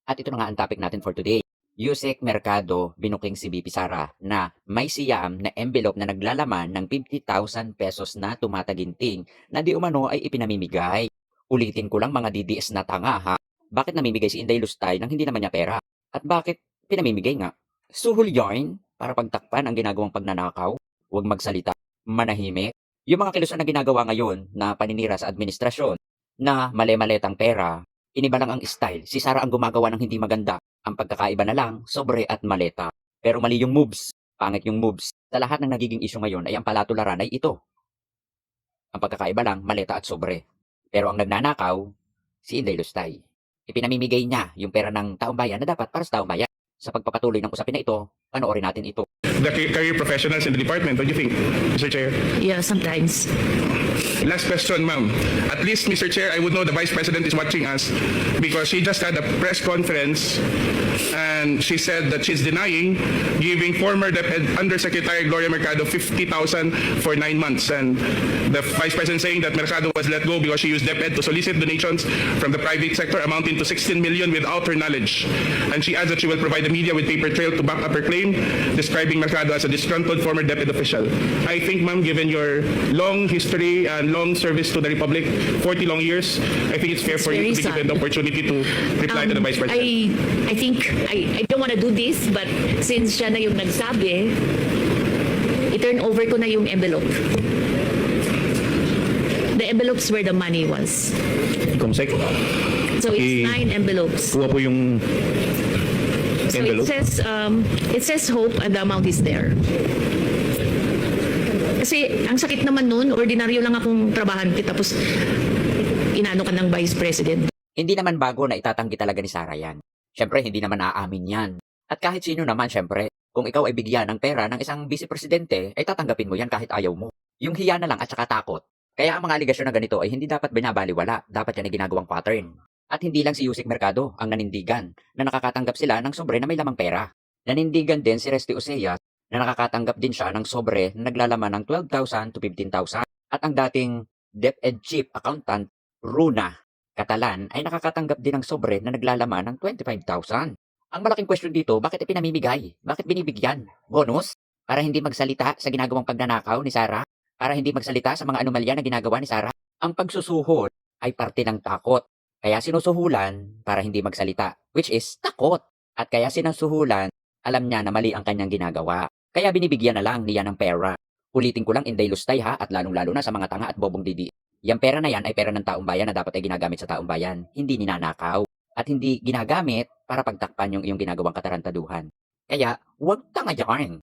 At ito na nga ang topic natin for today. Yusek Mercado binuking si BP Sara na may siyam na envelope na naglalaman ng 50,000 pesos na tumataginting na di umano ay ipinamimigay. Ulitin ko lang mga DDS na tanga ha. Bakit namimigay si Inday Lustay nang hindi naman niya pera? At bakit pinamimigay nga? Suhol yarn para pagtakpan ang ginagawang pagnanakaw? Huwag magsalita, manahimik. Yung mga kilusan na ginagawa ngayon na paninira sa administrasyon na male-maletang pera, iniba lang ang style. Si Sara ang gumagawa ng hindi maganda. Ang pagkakaiba na lang, sobre at maleta. Pero mali yung moves. Pangit yung moves. Sa lahat ng nagiging issue ngayon ay ang palatularan ay ito. Ang pagkakaiba lang, maleta at sobre. Pero ang nagnanakaw, si Inday Lustay. Ipinamimigay niya yung pera ng taong bayan na dapat para sa taong bayan. Sa pagpapatuloy ng usapin na ito, panoorin natin ito. The career professionals in the department, what do you think, Mr. Chair? Yeah, sometimes. Last question, ma'am. At least, Mr. Chair, I would know the Vice President is watching us because she just had a press conference and she said that she's denying giving former Undersecretary Gloria Mercado 50,000 for 9 months. And the Vice President saying that Mercado was let go because she used DepEd to solicit donations from the private sector amounting to 16 million without her knowledge. And she adds that she will provide the media with paper trail to back up her claim, describing Mercado as a disgruntled former DepEd official. I think, ma'am, given your long history and long service to the Republic, 40 long years, I think it's fair for you to be given the opportunity to reply to the Vice President. I think, I don't want to do this, but since siya na yung nagsabi, i-turn over ko na yung envelope. The envelopes where the money was. Comsec, So it's 9 envelopes. kuha po yung So envelope. it says hope and the amount is there. Kasi ang sakit naman nun, ordinaryo lang akong trabahante tapos inano ka ng Vice President. Hindi naman bago na itatanggi talaga ni Sara yan. Siyempre, hindi naman aamin yan. At kahit sino naman, siyempre, kung ikaw ay bigyan ng pera ng isang vice presidente, ay tatanggapin mo yan kahit ayaw mo. Yung hiya na lang at saka takot. Kaya ang mga aligasyon na ganito ay hindi dapat binabaliwala. Dapat yan ay ginagawang pattern. At hindi lang si Yusek Mercado ang nanindigan na nakakatanggap sila ng sobre na may lamang pera. Nanindigan din si Resty Oseas na nakakatanggap din siya ng sobre na naglalaman ng 12,000 to 15,000. At ang dating DepEd Chief Accountant, Runa Catalan, ay nakakatanggap din ng sobre na naglalaman ng 25,000. Ang malaking question dito, bakit ipinamimigay? Bakit binibigyan? Bonus? Para hindi magsalita sa ginagawang pagnanakaw ni Sara? Para hindi magsalita sa mga anomalya na ginagawa ni Sara? Ang pagsusuhol ay parte ng takot. Kaya sinusuhulan para hindi magsalita, which is takot. At kaya sinusuhulan, alam niya na mali ang kanyang ginagawa. Kaya binibigyan na lang niya ng pera. Ulitin ko lang, Inday Lustay ha, at lalong-lalo na sa mga tanga at bobong didi. Yang pera na yan ay pera ng taong bayan na dapat ay ginagamit sa taong bayan, hindi ninanakaw. At hindi ginagamit para pagtakpan yung iyong ginagawang katarantaduhan. Kaya, huwag tanga yarn.